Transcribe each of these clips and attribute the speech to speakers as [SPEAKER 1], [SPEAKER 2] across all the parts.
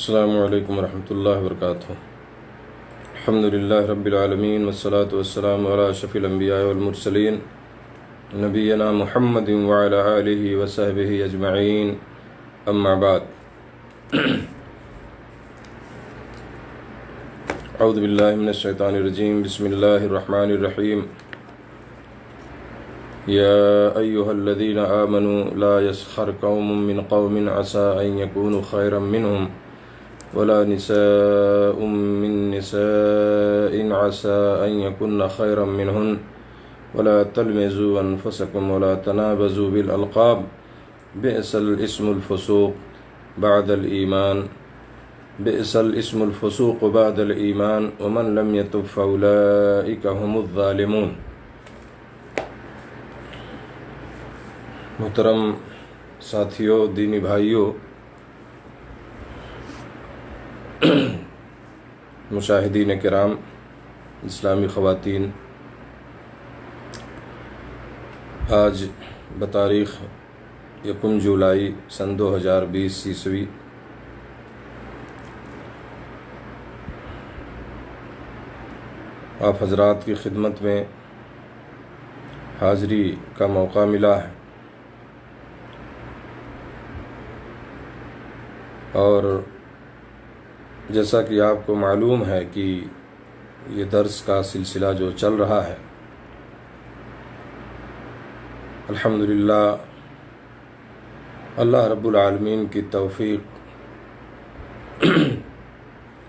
[SPEAKER 1] السلام علیکم ورحمۃ اللہ وبرکاتہ۔ الحمد للہ رب العالمین والصلاة والسلام علی اشرف الانبیاء والمرسلین نبینا محمد وعلی آلہ وصحبہ اجمعین، اما بعد۔ اعوذ باللہ من الشیطان الرجیم، بسم اللہ الرحمن الرحیم۔ یا ایہا الذین آمنوا لا یسخر قوم من قوم عسى ان یکونوا خیرا منہم ولا نساء من نساء عسى ان يكن خيرا منهن ولا تلمزوا انفسكم ولا تنابزوا بالالقاب بئس الاسم الفسوق بعد الايمان ومن لم يتب فاولئك هم الظالمون۔ محترم ساتھیوں، دینی بھائیوں، مشاہدین کرام، اسلامی خواتین، آج بتاریخ 1 جولائی سن 2020 عیسوی آپ حضرات کی خدمت میں حاضری کا موقع ملا ہے، اور جیسا کہ آپ کو معلوم ہے کہ یہ درس کا سلسلہ جو چل رہا ہے، الحمدللہ اللہ رب العالمین کی توفیق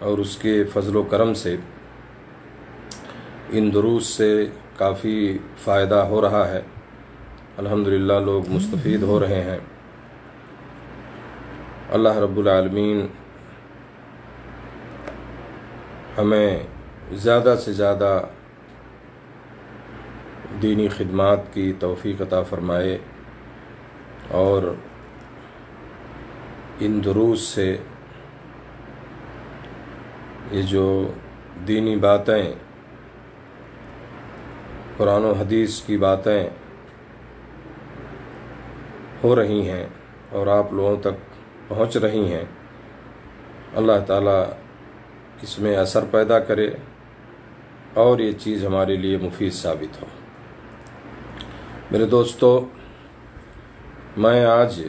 [SPEAKER 1] اور اس کے فضل و کرم سے ان دروس سے کافی فائدہ ہو رہا ہے۔ الحمدللہ لوگ مستفید ہو رہے ہیں۔ اللہ رب العالمین ہمیں زیادہ سے زیادہ دینی خدمات کی توفیق عطا فرمائے، اور ان دروس سے یہ جو دینی باتیں، قرآن و حدیث کی باتیں ہو رہی ہیں اور آپ لوگوں تک پہنچ رہی ہیں، اللہ تعالیٰ اس میں اثر پیدا کرے اور یہ چیز ہمارے لیے مفید ثابت ہو۔ میرے دوستو، میں آج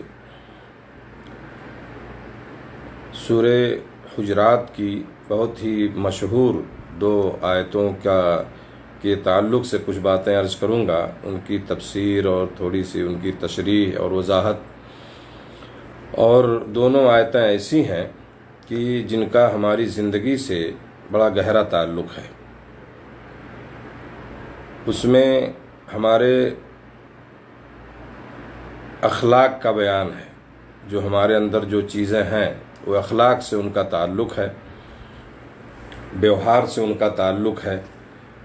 [SPEAKER 1] سورہ حجرات کی بہت ہی مشہور 2 آیتوں کے تعلق سے کچھ باتیں عرض کروں گا، ان کی تفسیر اور تھوڑی سی ان کی تشریح اور وضاحت۔ اور دونوں آیتیں ایسی ہیں کہ جن کا ہماری زندگی سے بڑا گہرا تعلق ہے۔ اس میں ہمارے اخلاق کا بیان ہے، جو ہمارے اندر جو چیزیں ہیں وہ اخلاق سے ان کا تعلق ہے، ویوہار سے ان کا تعلق ہے،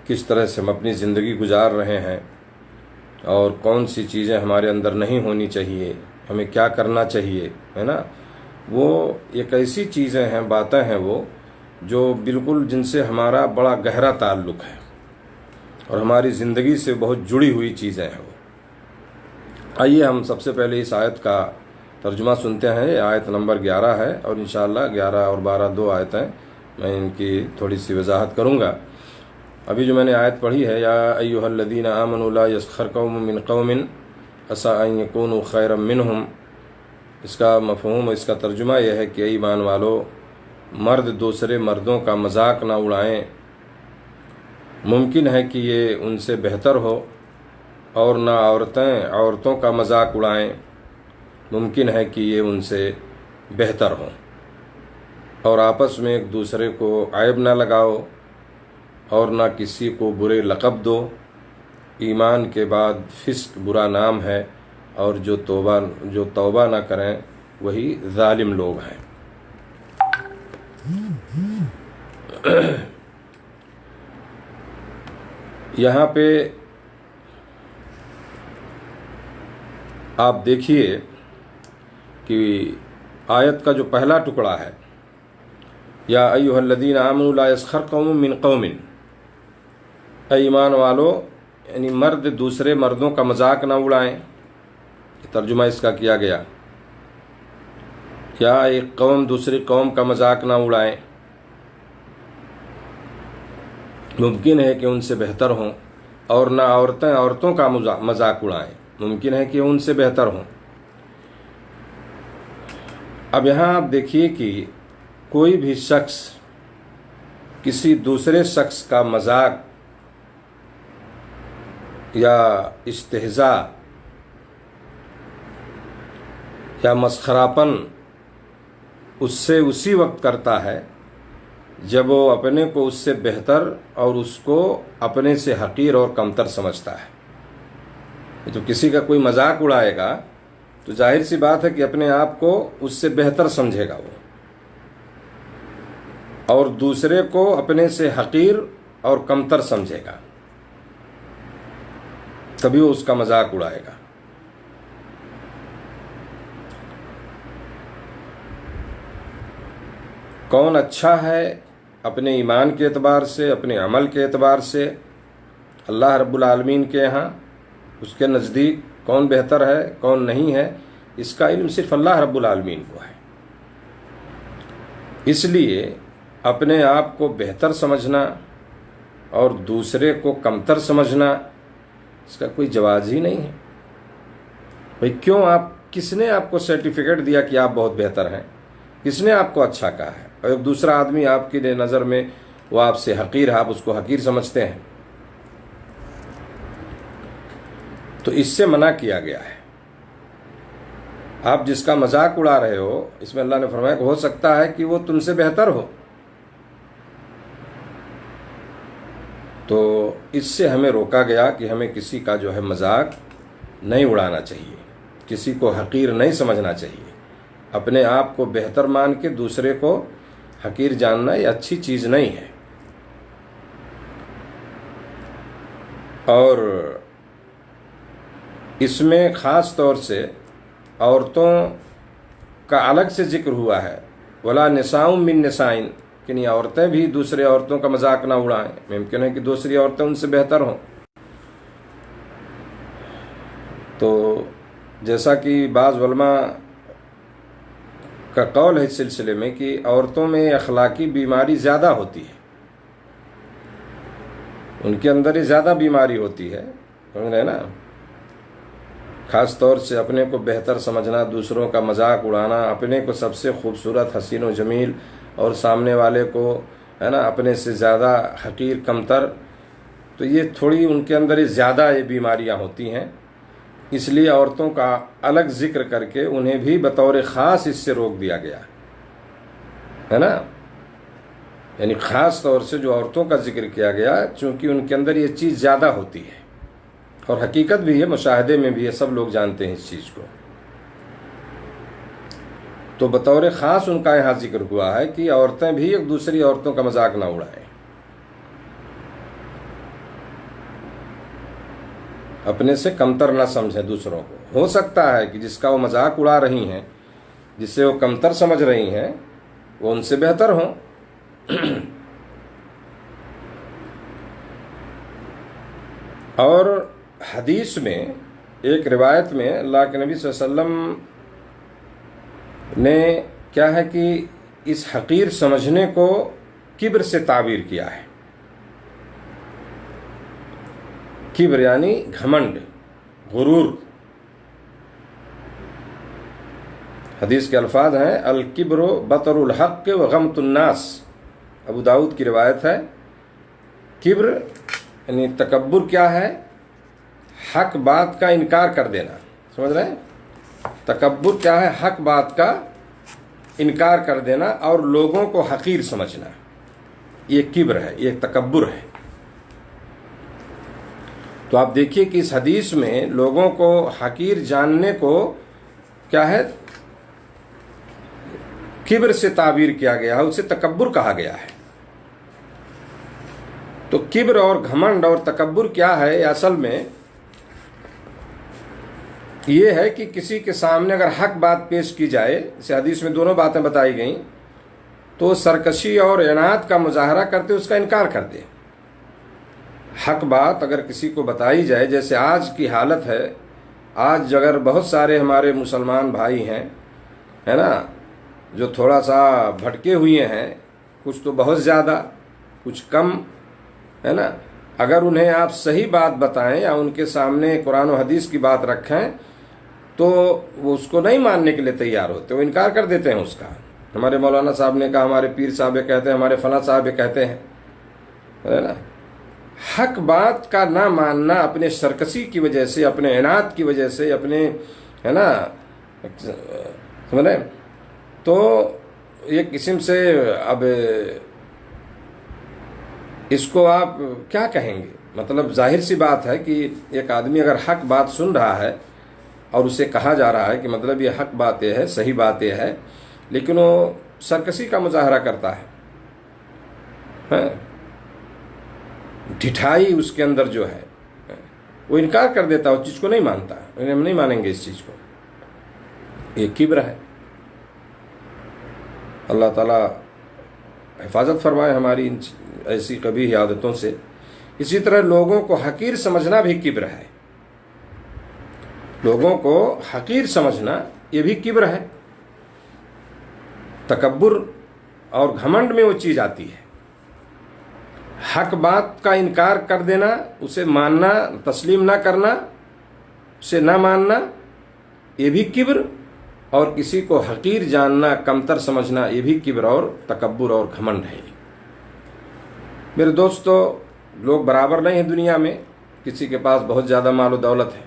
[SPEAKER 1] کس طرح سے ہم اپنی زندگی گزار رہے ہیں اور کون سی چیزیں ہمارے اندر نہیں ہونی چاہیے، ہمیں کیا کرنا چاہیے، ہے نا۔ وہ ایک ایسی چیزیں ہیں، باتیں ہیں وہ جو بالکل جن سے ہمارا بڑا گہرا تعلق ہے اور ہماری زندگی سے بہت جڑی ہوئی چیزیں ہیں وہ۔ آئیے ہم سب سے پہلے اس آیت کا ترجمہ سنتے ہیں۔ یہ آیت نمبر 11 ہے، اور انشاءاللہ 11 اور 12 2 آیتیں میں ان کی تھوڑی سی وضاحت کروں گا۔ ابھی جو میں نے آیت پڑھی ہے، یا ایھا الذین آمنوا لا یسخر قوم من قوم عسى ان یکونوا خیرا منہم، اس کا مفہوم، اس کا ترجمہ یہ ہے کہ ایمان والو، مرد دوسرے مردوں کا مذاق نہ اڑائیں، ممکن ہے کہ یہ ان سے بہتر ہو، اور نہ عورتیں عورتوں کا مذاق اڑائیں، ممکن ہے کہ یہ ان سے بہتر ہوں، اور آپس میں ایک دوسرے کو عیب نہ لگاؤ، اور نہ کسی کو برے لقب دو۔ ایمان کے بعد فسق برا نام ہے، اور جو توبہ نہ کریں وہی ظالم لوگ ہیں۔ یہاں پہ آپ دیکھیے کہ آیت کا جو پہلا ٹکڑا ہے، یا ایھا الذین آمنوا لا یسخر قوم من قوم، اے ایمان والو، یعنی مرد دوسرے مردوں کا مذاق نہ اڑائیں، ترجمہ اس کا کیا گیا۔ یا ایک قوم دوسری قوم کا مذاق نہ اڑائیں، ممکن ہے کہ ان سے بہتر ہوں، اور نہ عورتیں عورتوں کا مذاق اڑائیں، ممکن ہے کہ ان سے بہتر ہوں۔ اب یہاں آپ دیکھیے کہ کوئی بھی شخص کسی دوسرے شخص کا مذاق یا استہزاء یا مسخراپن اس سے اسی وقت کرتا ہے جب وہ اپنے کو اس سے بہتر اور اس کو اپنے سے حقیر اور کمتر سمجھتا ہے۔ تو کسی کا کوئی مذاق اڑائے گا تو ظاہر سی بات ہے کہ اپنے آپ کو اس سے بہتر سمجھے گا وہ، اور دوسرے کو اپنے سے حقیر اور کمتر سمجھے گا، تبھی وہ اس کا مذاق اڑائے گا۔ کون اچھا ہے اپنے ایمان کے اعتبار سے، اپنے عمل کے اعتبار سے اللہ رب العالمین کے یہاں، اس کے نزدیک کون بہتر ہے کون نہیں ہے، اس کا علم صرف اللہ رب العالمین کو ہے۔ اس لیے اپنے آپ کو بہتر سمجھنا اور دوسرے کو کمتر سمجھنا، اس کا کوئی جواز ہی نہیں ہے۔ بھئی کیوں کس نے آپ کو سرٹیفکیٹ دیا کہ آپ بہت بہتر ہیں؟ کس نے آپ کو اچھا کہا ہے؟ اور ایک دوسرا آدمی آپ کی نظر میں وہ آپ سے حقیر ہے، آپ اس کو حقیر سمجھتے ہیں، تو اس سے منع کیا گیا ہے۔ آپ جس کا مذاق اڑا رہے ہو، اس میں اللہ نے فرمایا کہ ہو سکتا ہے کہ وہ تم سے بہتر ہو، تو اس سے ہمیں روکا گیا کہ ہمیں کسی کا جو ہے مذاق نہیں اڑانا چاہیے، کسی کو حقیر نہیں سمجھنا چاہیے۔ اپنے آپ کو بہتر مان کے دوسرے کو حقیر جاننا یہ اچھی چیز نہیں ہے۔ اور اس میں خاص طور سے عورتوں کا الگ سے ذکر ہوا ہے، ولا نساء من نساء، کہ یہ عورتیں بھی دوسرے عورتوں کا مذاق نہ اڑائیں، ممکن ہے کہ دوسری عورتیں ان سے بہتر ہوں۔ تو جیسا کہ بعض علماء کا قول ہے اس سلسلے میں کہ عورتوں میں اخلاقی بیماری زیادہ ہوتی ہے، ان کے اندر ہی زیادہ بیماری ہوتی ہے، سمجھ رہے نا؟ خاص طور سے اپنے کو بہتر سمجھنا، دوسروں کا مذاق اڑانا، اپنے کو سب سے خوبصورت حسین و جمیل اور سامنے والے کو ہے نا اپنے سے زیادہ حقیر کمتر، تو یہ تھوڑی ان کے اندر ہی زیادہ یہ بیماریاں ہوتی ہیں۔ اس لیے عورتوں کا الگ ذکر کر کے انہیں بھی بطور خاص اس سے روک دیا گیا ہے نا، یعنی خاص طور سے جو عورتوں کا ذکر کیا گیا چونکہ ان کے اندر یہ چیز زیادہ ہوتی ہے، اور حقیقت بھی ہے، مشاہدے میں بھی ہے، سب لوگ جانتے ہیں اس چیز کو، تو بطور خاص ان کا یہاں ذکر ہوا ہے کہ عورتیں بھی ایک دوسری عورتوں کا مذاق نہ اڑائیں، اپنے سے کمتر نہ سمجھیں دوسروں کو۔ ہو سکتا ہے کہ جس کا وہ مذاق اڑا رہی ہیں، جس سے وہ کمتر سمجھ رہی ہیں، وہ ان سے بہتر ہوں۔ اور حدیث میں ایک روایت میں اللہ کے نبی صلی اللہ علیہ وسلم نے کیا ہے کہ اس حقیر سمجھنے کو کبر سے تعبیر کیا ہے۔ کبر یعنی گھمنڈ، غرور۔ حدیث کے الفاظ ہیں الکبر بطر الحق و غمط الناس، ابو داؤد کی روایت ہے۔ کبر یعنی تکبر کیا ہے؟ حق بات کا انکار کر دینا، سمجھ رہے ہیں؟ تکبر کیا ہے؟ حق بات کا انکار کر دینا اور لوگوں کو حقیر سمجھنا، یہ کبر ہے، یہ تکبر ہے۔ تو آپ دیکھیے کہ اس حدیث میں لوگوں کو حقیر جاننے کو کیا ہے؟ کبر سے تعبیر کیا گیا ہے، اسے تکبر کہا گیا ہے۔ تو کبر اور گھمنڈ اور تکبر کیا ہے؟ اصل میں یہ ہے کہ کسی کے سامنے اگر حق بات پیش کی جائے، اس حدیث میں دونوں باتیں بتائی گئیں، تو سرکشی اور عناد کا مظاہرہ کرتے اس کا انکار کر دے۔ حق بات اگر کسی کو بتائی جائے، جیسے آج کی حالت ہے، آج اگر بہت سارے ہمارے مسلمان بھائی ہیں، ہے نا، جو تھوڑا سا بھٹکے ہوئے ہیں، کچھ تو بہت زیادہ، کچھ کم، ہے نا، اگر انہیں آپ صحیح بات بتائیں یا ان کے سامنے قرآن و حدیث کی بات رکھیں تو وہ اس کو نہیں ماننے کے لیے تیار ہوتے، وہ انکار کر دیتے ہیں اس کا۔ ہمارے مولانا صاحب نے کہا، ہمارے پیر صاحب یہ کہتے ہیں، ہمارے فلاں صاحب یہ کہتے ہیں، ہے نا۔ حق بات کا نہ ماننا اپنے سرکشی کی وجہ سے، اپنے عناد کی وجہ سے، اپنے، ہے نا، سمجھے، تو ایک قسم سے اب اس کو آپ کیا کہیں گے؟ مطلب ظاہر سی بات ہے کہ ایک آدمی اگر حق بات سن رہا ہے اور اسے کہا جا رہا ہے کہ مطلب یہ حق بات یہ ہے، صحیح بات یہ ہے، لیکن وہ سرکشی کا مظاہرہ کرتا ہے، ڈھٹائی اس کے اندر جو ہے، وہ انکار کر دیتا ہے، اس چیز کو نہیں مانتا، ہم نہیں مانیں گے اس چیز کو، یہ کبر ہے۔ اللہ تعالیٰ حفاظت فرمائے ہماری ان ایسی قبیح عادتوں سے۔ اسی طرح لوگوں کو حقیر سمجھنا بھی کبر ہے، لوگوں کو حقیر سمجھنا یہ بھی کبر ہے، تکبر اور گھمنڈ میں وہ چیز آتی ہے۔ حق بات کا انکار کر دینا، اسے ماننا، تسلیم نہ کرنا، اسے نہ ماننا، یہ بھی کبر، اور کسی کو حقیر جاننا، کمتر سمجھنا، یہ بھی کبر اور تکبر اور گھمنڈ ہے۔ میرے دوستو، لوگ برابر نہیں ہیں دنیا میں، کسی کے پاس بہت زیادہ مال و دولت ہے،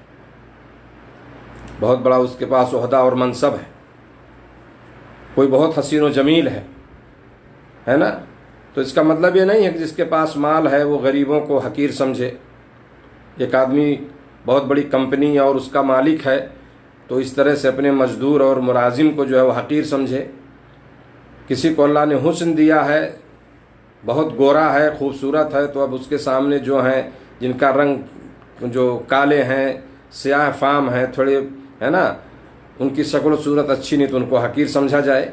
[SPEAKER 1] بہت بڑا اس کے پاس عہدہ اور منصب ہے، کوئی بہت حسین و جمیل ہے نا، تو اس کا مطلب یہ نہیں ہے کہ جس کے پاس مال ہے وہ غریبوں کو حقیر سمجھے۔ ایک آدمی بہت بڑی کمپنی اور اس کا مالک ہے تو اس طرح سے اپنے مزدور اور ملازم کو جو ہے وہ حقیر سمجھے۔ کسی کو اللہ نے حسن دیا ہے، بہت گورا ہے، خوبصورت ہے، تو اب اس کے سامنے جو ہیں جن کا رنگ جو کالے ہیں، سیاہ فام ہیں تھوڑے، ہے نا، ان کی شکل و صورت اچھی نہیں تو ان کو حقیر سمجھا جائے۔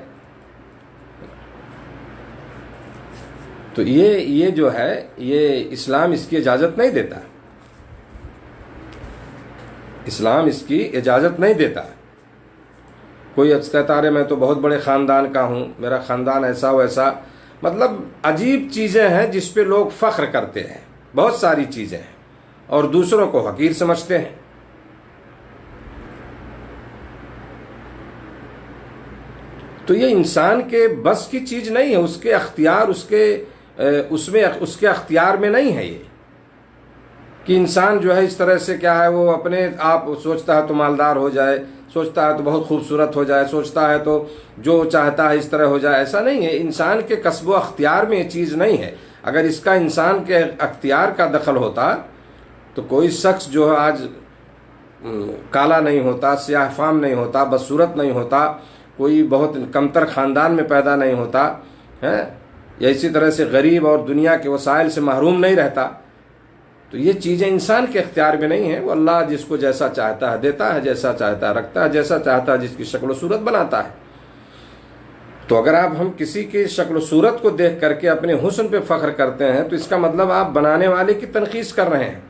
[SPEAKER 1] تو یہ جو ہے، یہ اسلام اس کی اجازت نہیں دیتا، اسلام اس کی اجازت نہیں دیتا۔ کوئی کہتا ہے میں تو بہت بڑے خاندان کا ہوں، میرا خاندان ایسا ویسا، مطلب عجیب چیزیں ہیں جس پہ لوگ فخر کرتے ہیں، بہت ساری چیزیں ہیں، اور دوسروں کو حقیر سمجھتے ہیں۔ تو یہ انسان کے بس کی چیز نہیں ہے، اس کے اختیار، اس کے اختیار میں نہیں ہے یہ، کہ انسان جو ہے اس طرح سے کیا ہے، وہ اپنے آپ سوچتا ہے تو مالدار ہو جائے، سوچتا ہے تو بہت خوبصورت ہو جائے، سوچتا ہے تو جو چاہتا ہے اس طرح ہو جائے، ایسا نہیں ہے۔ انسان کے کسب و اختیار میں یہ چیز نہیں ہے۔ اگر اس کا انسان کے اختیار کا دخل ہوتا تو کوئی شخص جو آج کالا نہیں ہوتا، سیاہ فام نہیں ہوتا، بدصورت نہیں ہوتا، کوئی بہت کمتر خاندان میں پیدا نہیں ہوتا ہے، یا اسی طرح سے غریب اور دنیا کے وسائل سے محروم نہیں رہتا۔ تو یہ چیزیں انسان کے اختیار میں نہیں ہیں، وہ اللہ جس کو جیسا چاہتا ہے دیتا ہے، جیسا چاہتا ہے رکھتا ہے، جیسا چاہتا ہے جس کی شکل و صورت بناتا ہے۔ تو اگر آپ ہم کسی کی شکل و صورت کو دیکھ کر کے اپنے حسن پہ فخر کرتے ہیں تو اس کا مطلب آپ بنانے والے کی تنقید کر رہے ہیں۔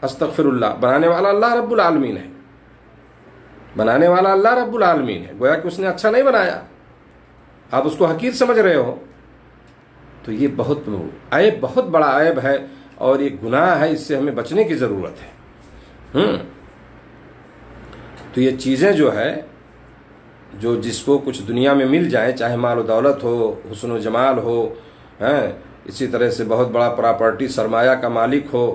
[SPEAKER 1] استغفر اللہ، بنانے والا اللہ رب العالمین ہے، بنانے والا اللہ رب العالمین ہے، گویا کہ اس نے اچھا نہیں بنایا، آپ اس کو حقیر سمجھ رہے ہو، تو یہ بہت بڑا عیب ہے اور یہ گناہ ہے، اس سے ہمیں بچنے کی ضرورت ہے۔ تو یہ چیزیں جو ہے، جو جس کو کچھ دنیا میں مل جائیں، چاہے مال و دولت ہو، حسن و جمال ہو، اسی طرح سے بہت بڑا پراپرٹی سرمایہ کا مالک ہو،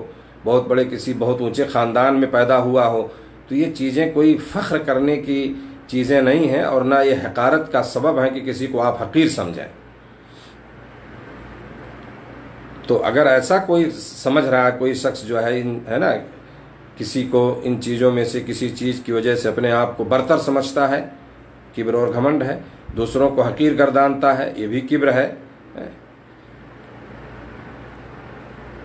[SPEAKER 1] بہت بڑے کسی بہت اونچے خاندان میں پیدا ہوا ہو، تو یہ چیزیں کوئی فخر کرنے کی چیزیں نہیں ہیں، اور نہ یہ حقارت کا سبب ہے کہ کسی کو آپ حقیر سمجھیں۔ تو اگر ایسا کوئی سمجھ رہا ہے، کوئی شخص جو ہے نا، کسی کو ان چیزوں میں سے کسی چیز کی وجہ سے اپنے آپ کو برتر سمجھتا ہے، کبر اور گھمنڈ ہے، دوسروں کو حقیر گردانتا ہے، یہ بھی کبر ہے۔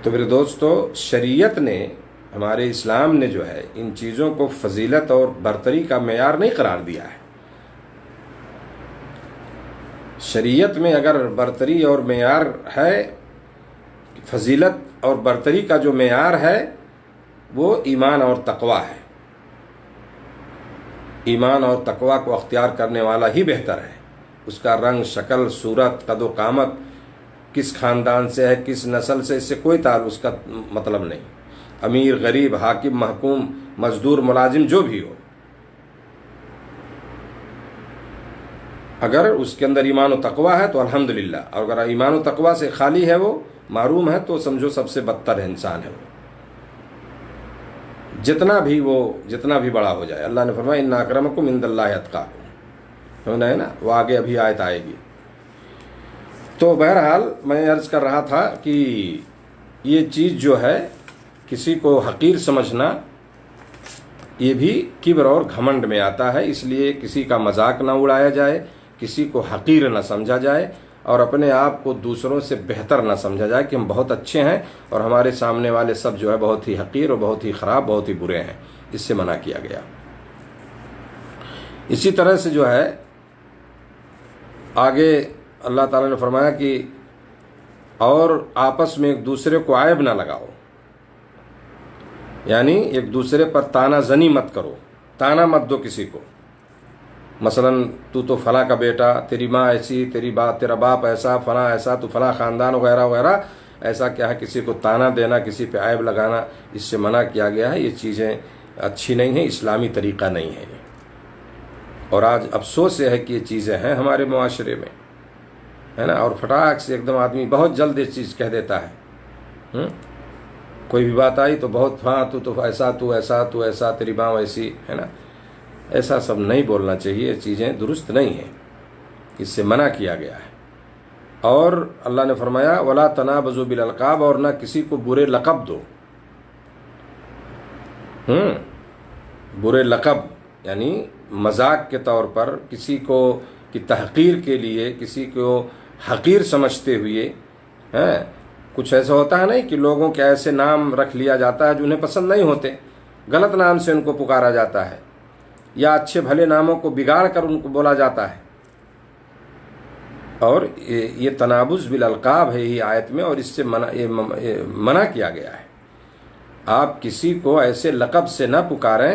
[SPEAKER 1] تو میرے دوستو، شریعت نے، ہمارے اسلام نے جو ہے ان چیزوں کو فضیلت اور برتری کا معیار نہیں قرار دیا ہے۔ شریعت میں اگر برتری اور معیار ہے، فضیلت اور برتری کا جو معیار ہے وہ ایمان اور تقوی ہے۔ ایمان اور تقوی کو اختیار کرنے والا ہی بہتر ہے۔ اس کا رنگ، شکل، صورت، قد و قامت، کس خاندان سے ہے، کس نسل سے، اس سے کوئی تعلق، اس کا مطلب نہیں. امیر، غریب، حاکم، محکوم، مزدور، ملازم، جو بھی ہو، اگر اس کے اندر ایمان و تقوی ہے تو الحمدللہ، اور اگر ایمان و تقوی سے خالی ہے، وہ محروم ہے، تو سمجھو سب سے بدتر انسان ہے وہ، جتنا بھی بڑا ہو جائے. اللہ نے فرمایا ان اکرمکم عند اللہ اتقاکم، ہے نا، وہ آگے ابھی آیت آئے گی. تو بہرحال میں عرض کر رہا تھا کہ یہ چیز جو ہے کسی کو حقیر سمجھنا، یہ بھی کبر اور گھمنڈ میں آتا ہے. اس لیے کسی کا مذاق نہ اڑایا جائے، کسی کو حقیر نہ سمجھا جائے، اور اپنے آپ کو دوسروں سے بہتر نہ سمجھا جائے کہ ہم بہت اچھے ہیں اور ہمارے سامنے والے سب جو ہے بہت ہی حقیر اور بہت ہی خراب، بہت ہی برے ہیں. اس سے منع کیا گیا. اسی طرح سے جو ہے آگے اللہ تعالیٰ نے فرمایا کہ اور آپس میں ایک دوسرے کو عیب نہ لگاؤ، یعنی ایک دوسرے پر تانا زنی مت کرو، تانا مت دو کسی کو. مثلا تو فلاں کا بیٹا، تیری ماں ایسی، تیرا باپ ایسا، فلاں ایسا، تو فلاں خاندان وغیرہ وغیرہ، ایسا کیا ہے کسی کو تانا دینا، کسی پہ عیب لگانا، اس سے منع کیا گیا ہے. یہ چیزیں اچھی نہیں ہیں، اسلامی طریقہ نہیں ہے. اور آج افسوس یہ ہے کہ یہ چیزیں ہیں ہمارے معاشرے میں، ہے نا، اور فٹاک سے ایک دم آدمی بہت جلد یہ چیز کہہ دیتا ہے. کوئی بھی بات آئی تو بہت، ہاں تو ایسا، تو ایسا، تو ایسا، تیری ماں ویسی، ہے نا. ایسا سب نہیں بولنا چاہیے، یہ چیزیں درست نہیں ہیں، اس سے منع کیا گیا ہے. اور اللہ نے فرمایا وَلَا تَنَابَزُوا بِالْأَلْقَابِ، اور نہ کسی کو برے لقب دو. برے لقب یعنی مذاق کے طور پر، کسی کو کی تحقیر کے لیے، کسی کو حقیر سمجھتے ہوئے. کچھ ایسا ہوتا ہے نہیں کہ لوگوں کے ایسے نام رکھ لیا جاتا ہے جو انہیں پسند نہیں ہوتے، غلط نام سے ان کو پکارا جاتا ہے، یا اچھے بھلے ناموں کو بگاڑ کر ان کو بولا جاتا ہے. اور یہ تنابز بالالقاب ہے یہ آیت میں، اور اس سے منع کیا گیا ہے. آپ کسی کو ایسے لقب سے نہ پکاریں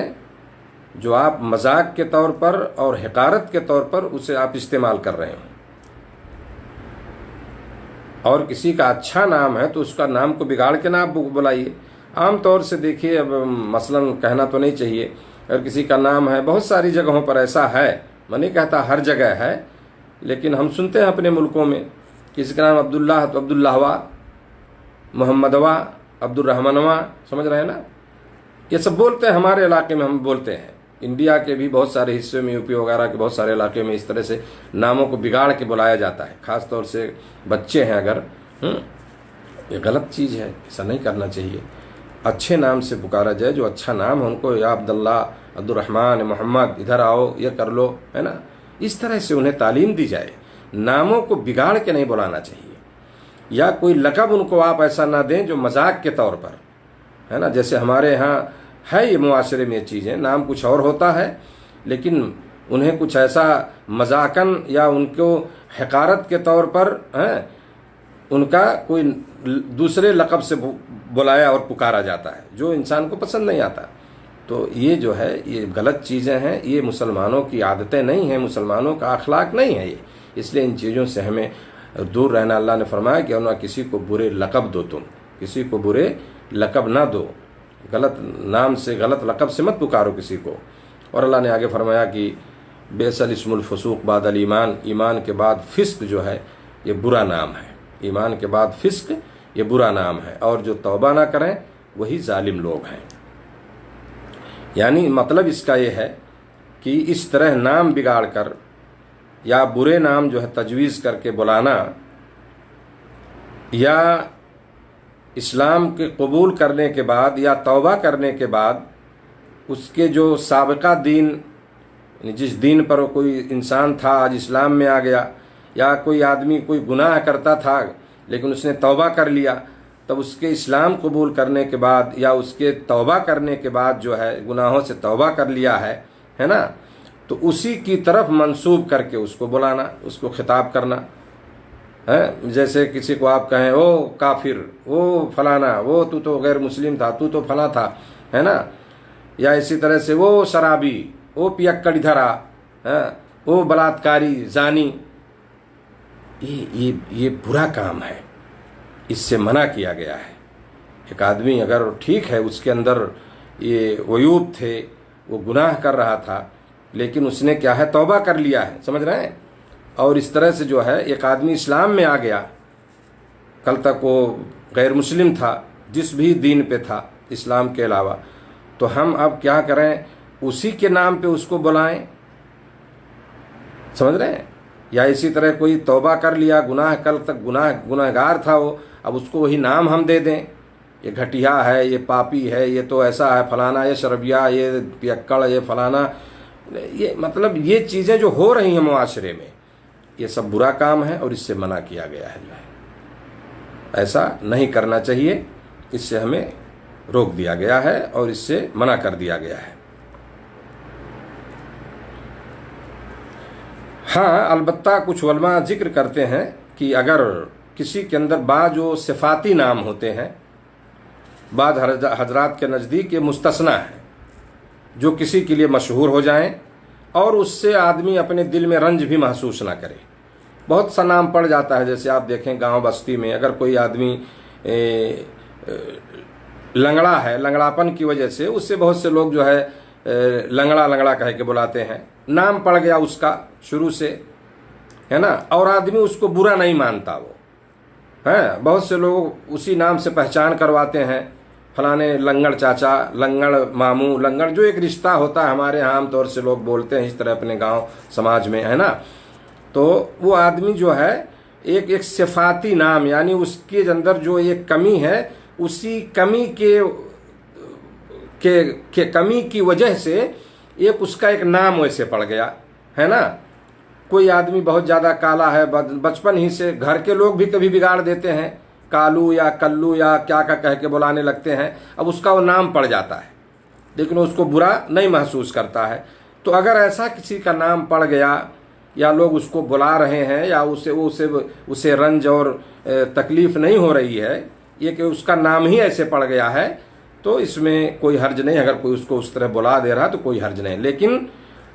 [SPEAKER 1] جو آپ مذاق کے طور پر اور حقارت کے طور پر اسے آپ استعمال کر رہے ہوں. اور کسی کا اچھا نام ہے تو اس کا نام کو بگاڑ کے نہ آپ بلائیے. عام طور سے دیکھیے، اب مثلا کہنا تو نہیں چاہیے، اگر کسی کا نام ہے، بہت ساری جگہوں پر ایسا ہے، میں نہیں کہتا ہر جگہ ہے، لیکن ہم سنتے ہیں اپنے ملکوں میں کسی کا نام عبداللہ تو عبداللہ ہوا، محمد ہوا، عبد الرحمن ہوا، سمجھ رہے ہیں نا. یہ سب بولتے ہیں، ہمارے علاقے میں ہم بولتے ہیں. انڈیا کے بھی بہت سارے حصے میں، یو پی وغیرہ کے بہت سارے علاقے میں اس طرح سے ناموں کو بگاڑ کے بلایا جاتا ہے، خاص طور سے بچے ہیں اگر. یہ غلط چیز ہے، ایسا نہیں کرنا چاہیے. اچھے نام سے پکارا جائے، جو اچھا نام ہے ان کو، یا عبداللہ، عبد الرحمن، محمد، ادھر آؤ، یہ کر لو، ہے نا. اس طرح سے انہیں تعلیم دی جائے. ناموں کو بگاڑ کے نہیں بلانا چاہیے، یا کوئی لقب ان کو آپ ایسا نہ دیں جو مذاق کے طور پر، ہے نا. جیسے ہمارے ہاں ہے یہ معاشرے میں یہ چیزیں، نام کچھ اور ہوتا ہے لیکن انہیں کچھ ایسا مذاقاً یا ان کو حقارت کے طور پر ان کا کوئی دوسرے لقب سے بلایا اور پکارا جاتا ہے جو انسان کو پسند نہیں آتا. تو یہ جو ہے یہ غلط چیزیں ہیں، یہ مسلمانوں کی عادتیں نہیں ہیں، مسلمانوں کا اخلاق نہیں ہے یہ. اس لیے ان چیزوں سے ہمیں دور رہنا. اللہ نے فرمایا کہ نہ کسی کو برے لقب دو، تم کسی کو برے لقب نہ دو، غلط نام سے، غلط لقب سے مت پکارو کسی کو. اور اللہ نے آگے فرمایا کہ بئس الاسم الفسوق بعد الایمان، ایمان کے بعد فسق جو ہے یہ برا نام ہے. ایمان کے بعد فسق یہ برا نام ہے، اور جو توبہ نہ کریں وہی ظالم لوگ ہیں. یعنی مطلب اس کا یہ ہے کہ اس طرح نام بگاڑ کر یا برے نام جو ہے تجویز کر کے بلانا، یا اسلام کے قبول کرنے کے بعد یا توبہ کرنے کے بعد اس کے جو سابقہ دین، جس دین پر کوئی انسان تھا آج اسلام میں آ گیا، یا کوئی آدمی کوئی گناہ کرتا تھا لیکن اس نے توبہ کر لیا، تب اس کے اسلام قبول کرنے کے بعد یا اس کے توبہ کرنے کے بعد جو ہے گناہوں سے توبہ کر لیا ہے نا، تو اسی کی طرف منسوب کر کے اس کو بلانا، اس کو خطاب کرنا. جیسے کسی کو آپ کہیں او کافر، وہ فلانا، وہ تو غیر مسلم تھا، تو فلاں تھا، ہے نا. یا اسی طرح سے وہ شرابی، وہ پیکڑ ادھر آ، وہ بلاತ್ಕಾری، زانی، یہ برا کام ہے، اس سے منع کیا گیا ہے۔ ایک آدمی اگر ٹھیک ہے اس کے اندر یہ عیوب تھے، وہ گناہ کر رہا تھا، لیکن اس نے کیا ہے توبہ کر لیا ہے، سمجھ رہے ہیں، اور اس طرح سے جو ہے ایک آدمی اسلام میں آ گیا، کل تک وہ غیر مسلم تھا، جس بھی دین پہ تھا اسلام کے علاوہ، تو ہم اب کیا کریں، اسی کے نام پہ اس کو بلائیں، سمجھ رہے ہیں؟ یا اسی طرح کوئی توبہ کر لیا، گناہ کل تک گناہگار تھا وہ، اب اس کو وہی نام ہم دے دیں، یہ گھٹیا ہے، یہ پاپی ہے، یہ تو ایسا ہے فلانا، یہ شربیا، یہ پیکڑ، یہ فلانا، یہ مطلب یہ چیزیں جو ہو رہی ہیں معاشرے میں، یہ سب برا کام ہے اور اس سے منع کیا گیا ہے۔ جو ہے ایسا نہیں کرنا چاہیے، اس سے ہمیں روک دیا گیا ہے اور اس سے منع کر دیا گیا ہے۔ ہاں البتہ کچھ علماء ذکر کرتے ہیں کہ اگر کسی کے اندر بعض جو صفاتی نام ہوتے ہیں، بعض حضرات کے نزدیک یہ مستثنی ہے، جو کسی کے لیے مشہور ہو جائیں اور اس سے آدمی اپنے دل میں رنج بھی محسوس نہ کرے۔ بہت سا نام پڑ جاتا ہے، جیسے آپ دیکھیں گاؤں بستی میں اگر کوئی آدمی لنگڑا ہے، لنگڑاپن کی وجہ سے اس سے بہت سے لوگ جو ہے لنگڑا لنگڑا کہہ کے بلاتے ہیں، نام پڑ گیا اس کا شروع سے، ہے نا، اور آدمی اس کو برا نہیں مانتا، وہ ہے، بہت سے لوگ اسی نام سے پہچان کرواتے ہیں، فلانے لنگڑ چاچا، لنگڑ ماموں، لنگڑ جو ایک رشتہ ہوتا ہے ہمارے ہاں عام طور سے لوگ بولتے ہیں اس طرح اپنے گاؤں سماج میں، ہے نا، تو وہ آدمی جو ہے ایک صفاتی نام، یعنی اس کے اندر جو ایک کمی ہے، اسی کمی کمی کی وجہ سے ایک اس کا ایک نام ویسے پڑ گیا، ہے نا۔ کوئی آدمی بہت زیادہ کالا ہے، بچپن ہی سے گھر کے لوگ بھی کبھی بگاڑ دیتے ہیں، کالو یا کلو یا کیا کہہ کے بلانے لگتے ہیں، اب اس کا وہ نام پڑ جاتا ہے لیکن اس کو برا نہیں محسوس کرتا ہے۔ تو اگر ایسا کسی کا نام پڑ گیا یا لوگ اس کو بلا رہے ہیں یا اسے رنج اور تکلیف نہیں ہو رہی ہے، یہ کہ اس کا نام ہی ایسے پڑ گیا ہے، تو اس میں کوئی حرج نہیں، اگر کوئی اس کو اس طرح بلا دے رہا تو کوئی حرج نہیں۔ لیکن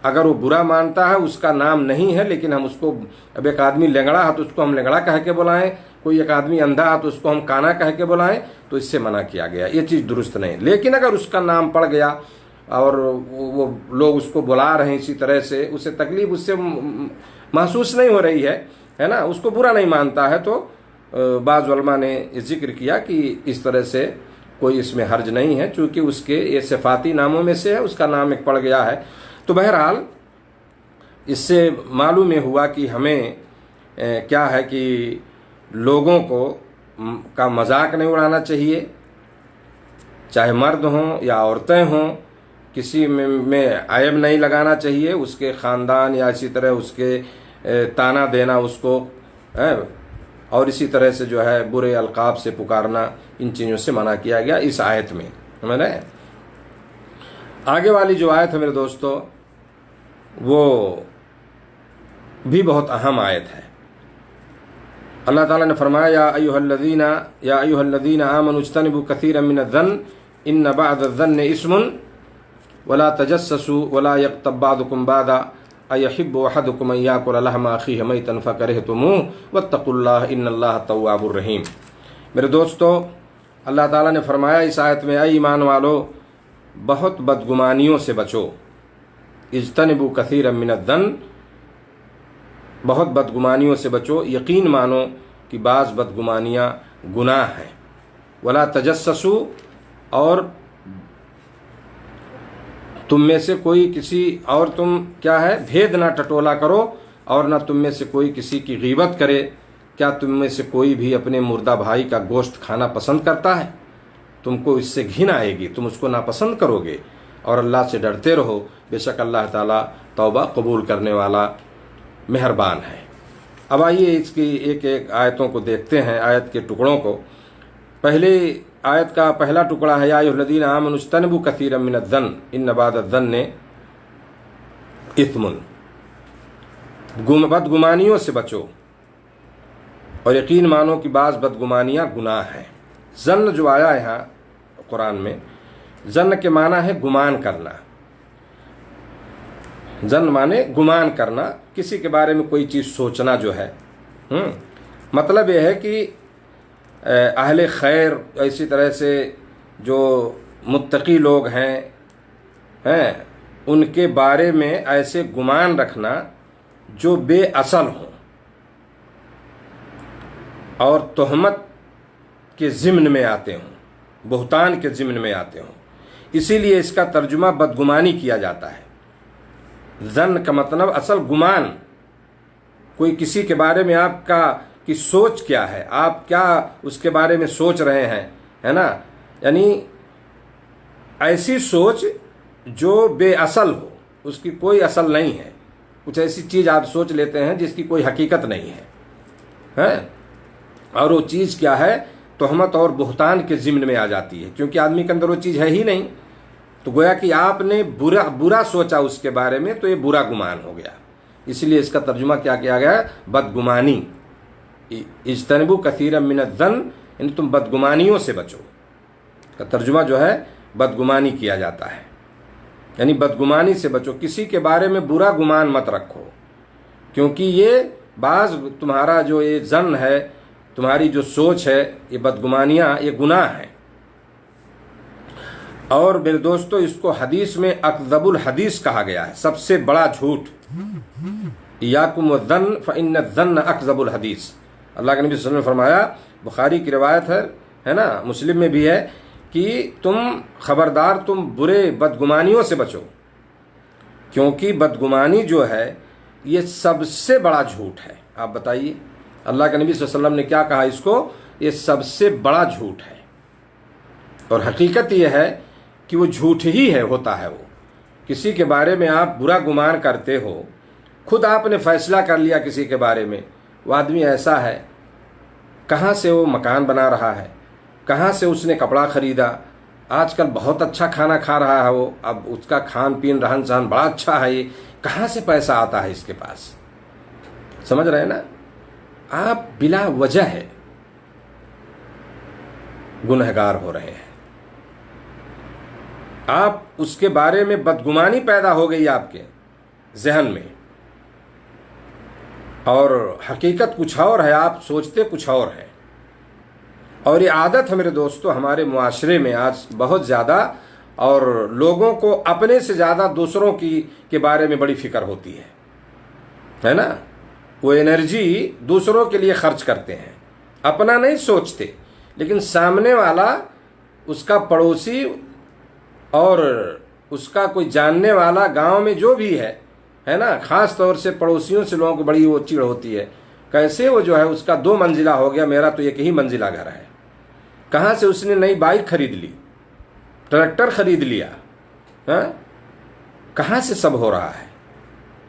[SPEAKER 1] اگر وہ برا مانتا ہے، اس کا نام نہیں ہے لیکن ہم اس کو، اب ایک آدمی لنگڑا ہے تو اس کو ہم لنگڑا کہہ کے بلائیں، کوئی ایک آدمی اندھا ہے تو اس کو ہم کانا کہہ کے بلائیں، تو اس سے منع کیا گیا، یہ چیز درست نہیں۔ لیکن اگر اس کا نام پڑ گیا اور وہ لوگ اس کو بلا رہے ہیں اسی طرح سے، اسے تکلیف اس سے محسوس نہیں ہو رہی ہے نا، اس کو برا نہیں مانتا ہے، تو بعض علماء نے ذکر کیا کہ اس طرح سے کوئی اس میں حرج نہیں ہے، چونکہ اس کے یہ صفاتی ناموں میں سے ہے، اس کا نام ایک پڑ گیا ہے۔ تو بہرحال اس سے معلوم ہوا کہ ہمیں کیا ہے کہ لوگوں کا مذاق نہیں اڑانا چاہیے، چاہے مرد ہوں یا عورتیں ہوں، کسی میں عیب نہیں لگانا چاہیے، اس کے خاندان یا اسی طرح اس کے تانا دینا اس کو، اور اسی طرح سے جو ہے برے القاب سے پکارنا، ان چیزوں سے منع کیا گیا اس آیت میں، سمجھ رہے ہیں۔ آگے والی جو آیت ہے میرے دوستو، وہ بھی بہت اہم آیت ہے۔ اللہ تعالیٰ نے فرمایا یا ایھا الذین آمنوا اجتنبوا کثیرا من الظن ان بعض الظن اسم ولا تجسسوا ولا یغتب بعضکم بعضا ایحب احدکم ان یاکل لحم اخیہ میتا فکرہتموہ واتقوا اللہ ان اللہ تواب الرحیم۔ میرے دوستو، اللہ تعالیٰ نے فرمایا اس آیت میں، اے ایمان والو، بہت بدگمانیوں سے بچو، اجتنبوا کثیرا من الظن، بہت بدگمانیوں سے بچو، یقین مانو کہ بعض بدگمانیاں گناہ ہیں، ولا تجسسوا، اور تم میں سے کوئی کسی اور تم کیا ہے بھید نہ ٹٹولا کرو، اور نہ تم میں سے کوئی کسی کی غیبت کرے۔ کیا تم میں سے کوئی بھی اپنے مردہ بھائی کا گوشت کھانا پسند کرتا ہے؟ تم کو اس سے گھن آئے گی، تم اس کو ناپسند کرو گے، اور اللہ سے ڈرتے رہو، بے شک اللہ تعالیٰ توبہ قبول کرنے والا مہربان ہے۔ اب آئیے اس کی ایک ایک آیتوں کو دیکھتے ہیں، آیت کے ٹکڑوں کو۔ پہلے آیت کا پہلا ٹکڑا ہے یا ایھا الذین آمنوا اجتنبوا کثیرا من الظن ان بعض الظن اثم، بدگمانیوں سے بچو اور یقین مانو کہ بعض بدگمانیاں گناہ ہیں۔ ظن جو آیا یہاں قرآن میں، ظن کے معنی ہے گمان کرنا، ظن مانے گمان کرنا، کسی کے بارے میں کوئی چیز سوچنا جو ہے، مطلب یہ ہے کہ اہل خیر، اسی طرح سے جو متقی لوگ ہیں ان کے بارے میں ایسے گمان رکھنا جو بے اصل ہوں اور تہمت کے ضمن میں آتے ہوں، بہتان کے ضمن میں آتے ہوں، اسی لیے اس کا ترجمہ بدگمانی کیا جاتا ہے۔ ظن کا مطلب اصل گمان، کوئی کسی کے بارے میں آپ کی سوچ کیا ہے، آپ کیا اس کے بارے میں سوچ رہے ہیں، ہے نا، یعنی ایسی سوچ جو بے اصل ہو، اس کی کوئی اصل نہیں ہے، کچھ ایسی چیز آپ سوچ لیتے ہیں جس کی کوئی حقیقت نہیں ہے، اور وہ چیز کیا ہے، تہمت اور بہتان کے ضمن میں آ جاتی ہے، کیونکہ آدمی کے اندر وہ چیز ہے ہی نہیں، تو گویا کہ آپ نے برا سوچا اس کے بارے میں، تو یہ برا گمان ہو گیا، اس لیے اس کا ترجمہ کیا کیا گیا، بدگمانی۔ اجتنبوا کثیرا من الظن، یعنی تم بدگمانیوں سے بچو، کا ترجمہ جو ہے بدگمانی کیا جاتا ہے، یعنی بدگمانی سے بچو، کسی کے بارے میں برا گمان مت رکھو، کیونکہ یہ بعض تمہارا جو یہ ظن ہے، تمہاری جو سوچ ہے، یہ بدگمانیاں، یہ گناہ ہیں۔ اور میرے دوستو، اس کو حدیث میں اکذب الحدیث کہا گیا ہے، سب سے بڑا جھوٹ۔ ایاکم الظن فإن الظن اکذب الحدیث، اللہ کے نبی صلی اللہ علیہ وسلم نے فرمایا، بخاری کی روایت ہے نا، مسلم میں بھی ہے، کہ تم خبردار، تم برے بدگمانیوں سے بچو، کیونکہ بدگمانی جو ہے یہ سب سے بڑا جھوٹ ہے۔ آپ بتائیے، اللہ کے نبی صلی اللہ علیہ وسلم نے کیا کہا اس کو، یہ سب سے بڑا جھوٹ ہے، اور حقیقت یہ ہے کہ وہ جھوٹ ہی ہے، ہوتا ہے وہ۔ کسی کے بارے میں آپ برا گمان کرتے ہو، خود آپ نے فیصلہ کر لیا کسی کے بارے میں، وہ آدمی ایسا ہے، کہاں سے وہ مکان بنا رہا ہے، کہاں سے اس نے کپڑا خریدا، آج کل بہت اچھا کھانا کھا رہا ہے وہ، اب اس کا کھان پین رہن سہن بڑا اچھا ہے، یہ کہاں سے پیسہ آتا ہے اس کے پاس، سمجھ رہے ہیں نا؟ آپ بلا وجہ ہے گنہگار ہو رہے ہیں، آپ اس کے بارے میں بدگمانی پیدا ہو گئی آپ کے ذہن میں، اور حقیقت کچھ اور ہے، آپ سوچتے کچھ اور ہے۔ اور یہ عادت ہے میرے دوستو ہمارے معاشرے میں آج بہت زیادہ، اور لوگوں کو اپنے سے زیادہ دوسروں کے بارے میں بڑی فکر ہوتی ہے نا، وہ انرجی دوسروں کے لیے خرچ کرتے ہیں، اپنا نہیں سوچتے، لیکن سامنے والا، اس کا پڑوسی اور اس کا کوئی جاننے والا گاؤں میں جو بھی ہے نا، خاص طور سے پڑوسیوں سے لوگوں کو بڑی وہ چڑ ہوتی ہے، کیسے وہ جو ہے اس کا 2 منزلہ ہو گیا، میرا تو ایک ہی منزلہ گھر ہے، کہاں سے اس نے نئی بائک خرید لی، ٹریکٹر خرید لیا، کہاں سے سب ہو رہا ہے،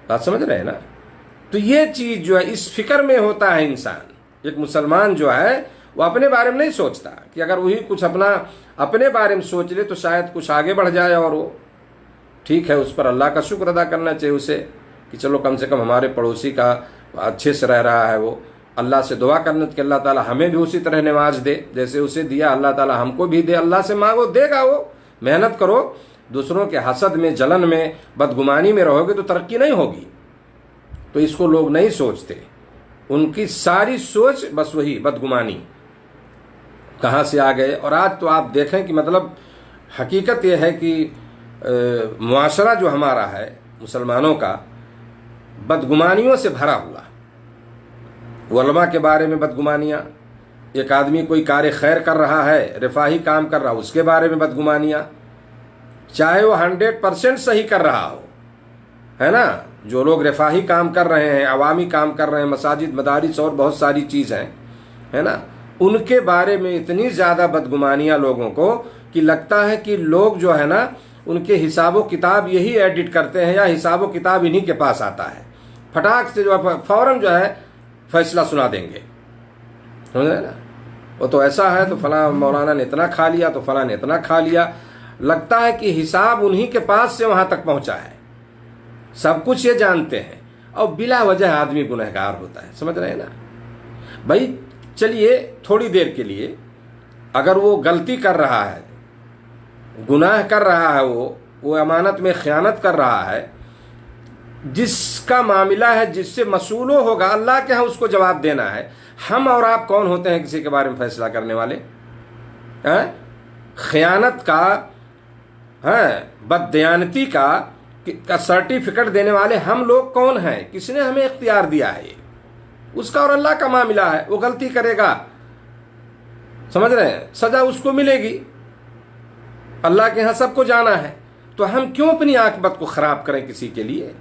[SPEAKER 1] بات سمجھ رہے ہیں نا؟ تو یہ چیز جو ہے اس فکر میں ہوتا ہے انسان۔ ایک مسلمان جو ہے وہ اپنے بارے میں نہیں سوچتا، کہ اگر وہی کچھ اپنے بارے میں سوچ لے تو شاید کچھ آگے بڑھ جائے، اور وہ ٹھیک ہے، اس پر اللہ کا شکر ادا کرنا چاہیے اسے، کہ چلو کم سے کم ہمارے پڑوسی کا اچھے سے رہ رہا ہے، وہ اللہ سے دعا کرنا کہ اللہ تعالی ہمیں بھی اسی طرح نواز دے، جیسے اسے دیا اللہ تعالی ہم کو بھی دے، اللہ سے مانگو دے گا وہ، محنت کرو، دوسروں کے حسد میں، جلن میں، بدگمانی میں رہو گے تو ترقی نہیں ہوگی۔ تو اس کو لوگ نہیں سوچتے، ان کی ساری سوچ بس وہی بدگمانی، کہاں سے آ گئے۔ اور آج تو آپ دیکھیں کہ مطلب حقیقت یہ ہے کہ معاشرہ جو ہمارا ہے مسلمانوں کا بدگمانیوں سے بھرا ہوا، علماء کے بارے میں بدگمانیاں، ایک آدمی کوئی کار خیر کر رہا ہے، رفاہی کام کر رہا، اس کے بارے میں بدگمانیاں، چاہے وہ 100% صحیح کر رہا ہو، ہے نا، جو لوگ رفاہی کام کر رہے ہیں، عوامی کام کر رہے ہیں، مساجد، مدارس اور بہت ساری چیز ہیں، ہے نا، ان کے بارے میں اتنی زیادہ بدگمانیاں لوگوں کو کہ لگتا ہے کہ لوگ جو ہے نا ان کے حساب و کتاب یہی ایڈٹ کرتے ہیں، یا حساب و کتاب انہی کے پاس آتا ہے، پھٹاک سے جو ہے فوراً جو ہے فیصلہ سنا دیں گے، سمجھ رہے نا، وہ تو ایسا ہے تو فلاں مولانا نے اتنا کھا لیا، تو فلاں نے اتنا کھا لیا، لگتا ہے کہ حساب انہی کے پاس سے وہاں تک پہنچا ہے، سب کچھ یہ جانتے ہیں، اور بلا وجہ آدمی گنہگار ہوتا ہے، سمجھ رہے ہیں نا بھائی۔ چلیے تھوڑی دیر کے لیے اگر وہ غلطی کر رہا ہے، گناہ کر رہا ہے، وہ امانت میں خیانت کر رہا ہے، جس کا معاملہ ہے، جس سے مسئول ہوگا، اللہ کے ہاں اس کو جواب دینا ہے۔ ہم اور آپ کون ہوتے ہیں کسی کے بارے میں فیصلہ کرنے والے؟ خیانت کا، بددیانتی کا سرٹیفکیٹ دینے والے ہم لوگ کون ہیں؟ کس نے ہمیں اختیار دیا ہے؟ اس کا اور اللہ کا معاملہ ہے۔ وہ غلطی کرے گا، سمجھ رہے ہیں، سزا اس کو ملے گی، اللہ کے ہاں سب کو جانا ہے۔ تو ہم کیوں اپنی عاقبت کو خراب کریں کسی کے لیے؟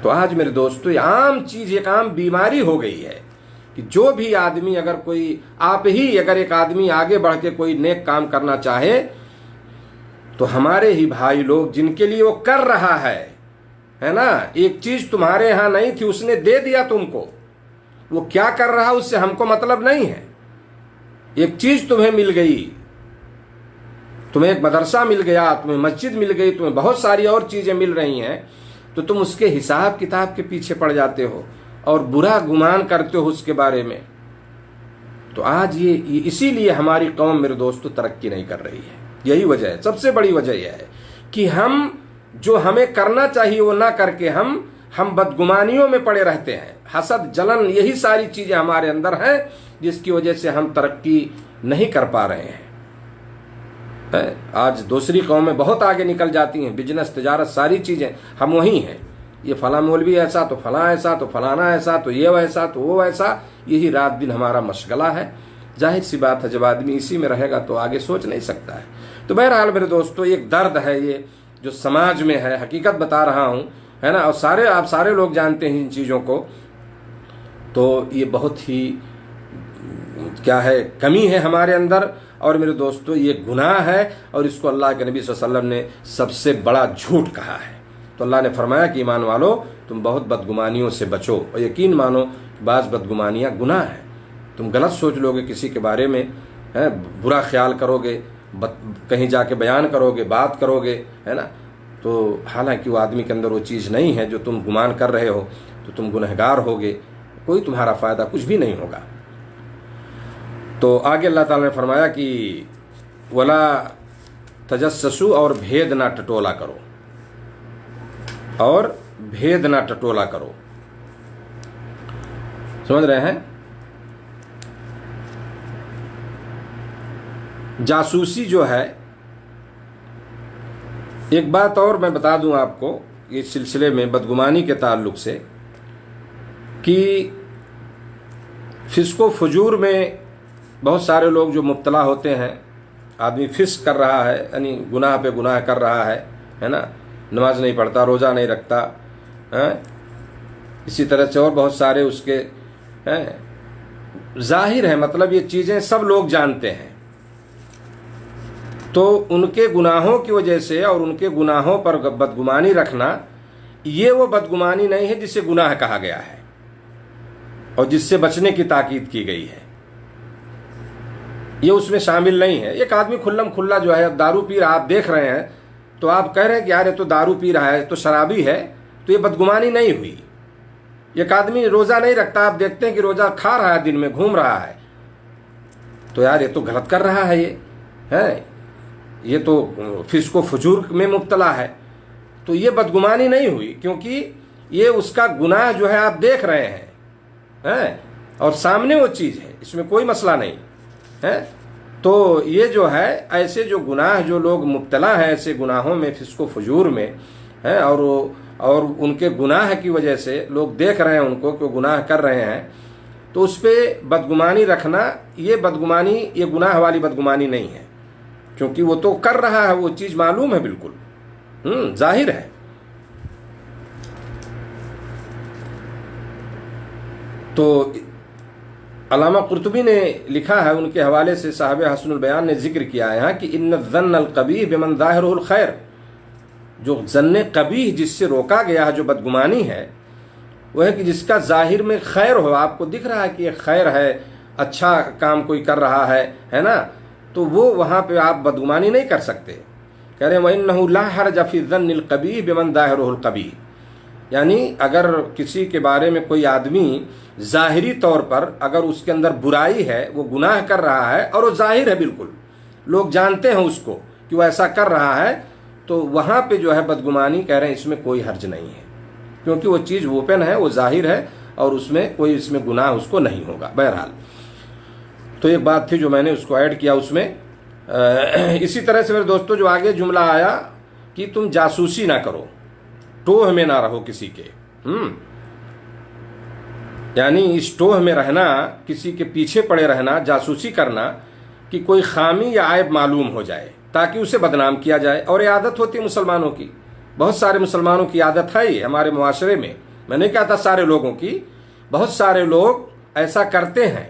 [SPEAKER 1] تو آج میرے دوستو یہ عام چیز، ایک عام بیماری ہو گئی ہے کہ جو بھی آدمی، اگر کوئی اگر ایک آدمی آگے بڑھ کے کوئی نیک کام کرنا چاہے تو ہمارے ہی بھائی لوگ جن کے لیے وہ کر رہا ہے نا، ایک چیز تمہارے ہاں نہیں تھی، اس نے دے دیا تم کو، وہ کیا کر رہا اس سے ہم کو مطلب نہیں ہے۔ ایک چیز تمہیں مل گئی، تمہیں ایک مدرسہ مل گیا، تمہیں مسجد مل گئی، تمہیں بہت ساری اور چیزیں مل رہی ہیں، تو تم اس کے حساب کتاب کے پیچھے پڑ جاتے ہو اور برا گمان کرتے ہو اس کے بارے میں۔ تو آج یہ اسی لیے ہماری قوم میرے دوستو ترقی نہیں کر رہی ہے۔ یہی وجہ ہے، سب سے بڑی وجہ یہ ہے کہ ہم جو ہمیں کرنا چاہیے وہ نہ کر کے ہم بدگمانیوں میں پڑے رہتے ہیں۔ حسد، جلن، یہی ساری چیزیں ہمارے اندر ہیں جس کی وجہ سے ہم ترقی نہیں کر پا رہے ہیں۔ آج دوسری قومیں بہت آگے نکل جاتی ہیں، بزنس، تجارت، ساری چیزیں، ہم وہی ہیں۔ یہ فلاں مولوی ایسا، تو فلاں ایسا، تو فلانا ایسا، تو یہ ویسا، تو وہ ویسا، یہی رات دن ہمارا مشغلہ ہے۔ ظاہر سی بات ہے جب آدمی اسی میں رہے گا تو آگے سوچ نہیں سکتا ہے۔ تو بہرحال میرے دوستو ایک درد ہے یہ جو سماج میں ہے، حقیقت بتا رہا ہوں، ہے نا، اور آپ سارے لوگ جانتے ہیں ان چیزوں کو۔ تو یہ بہت ہی کیا ہے، کمی ہے ہمارے اندر، اور میرے دوستو یہ گناہ ہے، اور اس کو اللہ کے نبی صلی اللہ علیہ وسلم نے سب سے بڑا جھوٹ کہا ہے۔ تو اللہ نے فرمایا کہ ایمان والو تم بہت بدگمانیوں سے بچو، اور یقین مانو بعض بدگمانیاں گناہ ہیں۔ تم غلط سوچ لو گے کسی کے بارے میں، برا خیال کرو گے، کہیں جا کے بیان کرو گے، بات کرو گے، ہے نا، تو حالانکہ وہ آدمی کے اندر وہ چیز نہیں ہے جو تم گمان کر رہے ہو، تو تم گنہگار ہوگے، کوئی تمہارا فائدہ کچھ بھی نہیں ہوگا۔ تو آگے اللہ تعالیٰ نے فرمایا کہ ولا تجسسوا، اور بھید نہ ٹٹولا کرو، اور بھید نہ ٹٹولا کرو، سمجھ رہے ہیں؟ جاسوسی جو ہے، ایک بات اور میں بتا دوں آپ کو اس سلسلے میں بدگمانی کے تعلق سے، کہ فسق و فجور میں بہت سارے لوگ جو مبتلا ہوتے ہیں، آدمی فسق کر رہا ہے، یعنی گناہ پہ گناہ کر رہا ہے نا، نماز نہیں پڑھتا، روزہ نہیں رکھتا، اسی طرح سے اور بہت سارے اس کے ظاہر ہے، مطلب یہ چیزیں سب لوگ جانتے ہیں۔ تو ان کے گناہوں کی وجہ سے اور ان کے گناہوں پر بدگمانی رکھنا، یہ وہ بدگمانی نہیں ہے جسے گناہ کہا گیا ہے اور جس سے بچنے کی تاکید کی گئی ہے، یہ اس میں شامل نہیں ہے۔ ایک آدمی کھلم کھلا جو ہے دارو پی رہا، آپ دیکھ رہے ہیں تو آپ کہہ رہے ہیں کہ یار یہ تو دارو پی رہا ہے، تو شرابی ہے، تو یہ بدگمانی نہیں ہوئی۔ ایک آدمی روزہ نہیں رکھتا، آپ دیکھتے ہیں کہ روزہ کھا رہا ہے، دن میں گھوم رہا ہے، تو یار یہ تو غلط کر رہا ہے، یہ تو فسق و فجور میں مبتلا ہے، تو یہ بدگمانی نہیں ہوئی، کیونکہ یہ اس کا گناہ جو ہے آپ دیکھ رہے ہیں اور سامنے وہ چیز ہے، اس میں کوئی مسئلہ نہیں ہے۔ تو یہ جو ہے ایسے جو گناہ جو لوگ مبتلا ہیں ایسے گناہوں میں، فسق و فجور میں، اور ان کے گناہ کی وجہ سے لوگ دیکھ رہے ہیں ان کو کہ وہ گناہ کر رہے ہیں، تو اس پہ بدگمانی رکھنا، یہ بدگمانی، یہ گناہ والی بدگمانی نہیں ہے، کیونکہ وہ تو کر رہا ہے، وہ چیز معلوم ہے، بالکل ظاہر ہے۔ تو علامہ قرطبی نے لکھا ہے، ان کے حوالے سے صاحب حسن البیان نے ذکر کیا ہے کہ ان الظن القبیح بمن ظاہرہ الخیر، جو ظن قبیح جس سے روکا گیا ہے، جو بدگمانی ہے، وہ ہے کہ جس کا ظاہر میں خیر ہو، آپ کو دکھ رہا ہے کہ یہ خیر ہے، اچھا کام کوئی کر رہا ہے نا، تو وہ وہاں پہ آپ بدگمانی نہیں کر سکتے۔ کہہ رہے ہیں وَإِنَّهُ لَا حَرَجَ فِي الظَّنِّ الْقَبِيحِ بِمَنْ ظَاهِرُهُ الْقَبِيحِ، یعنی اگر کسی کے بارے میں کوئی آدمی ظاہری طور پر اگر اس کے اندر برائی ہے، وہ گناہ کر رہا ہے، اور وہ ظاہر ہے، بالکل لوگ جانتے ہیں اس کو کہ وہ ایسا کر رہا ہے، تو وہاں پہ جو ہے بدگمانی کہہ رہے ہیں اس میں کوئی حرج نہیں ہے، کیونکہ وہ چیز اوپن ہے، وہ ظاہر ہے، اور اس میں کوئی اس میں گناہ اس کو نہیں ہوگا۔ بہرحال تو ایک بات تھی جو میں نے اس کو ایڈ کیا اس میں۔ اسی طرح سے میرے دوستو جو آگے جملہ آیا کہ تم جاسوسی نہ کرو، ٹوہ میں نہ رہو کسی کے، یعنی اس ٹوہ میں رہنا، کسی کے پیچھے پڑے رہنا، جاسوسی کرنا کہ کوئی خامی یا عیب معلوم ہو جائے تاکہ اسے بدنام کیا جائے۔ اور یہ عادت ہوتی ہے مسلمانوں کی، بہت سارے مسلمانوں کی عادت ہے یہ ہمارے معاشرے میں، میں نہیں کہتا سارے لوگوں کی، بہت سارے لوگ ایسا کرتے ہیں،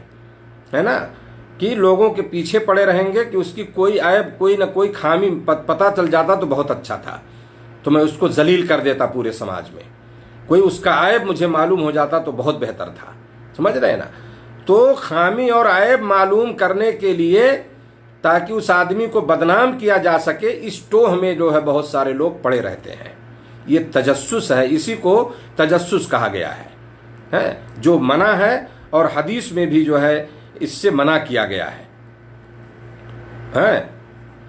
[SPEAKER 1] ہے نا، کہ لوگوں کے پیچھے پڑے رہیں گے کہ اس کی کوئی عیب، کوئی نہ کوئی خامی پتہ چل جاتا تو بہت اچھا تھا، تو میں اس کو ذلیل کر دیتا پورے سماج میں، کوئی اس کا عیب مجھے معلوم ہو جاتا تو بہت بہتر تھا، سمجھ رہے ہیں نا۔ تو خامی اور عیب معلوم کرنے کے لیے تاکہ اس آدمی کو بدنام کیا جا سکے، اس ٹوہ میں جو ہے بہت سارے لوگ پڑے رہتے ہیں۔ یہ تجسس ہے، اسی کو تجسس کہا گیا ہے، جو منع ہے، اور حدیث میں بھی جو ہے اس سے منع کیا گیا ہے،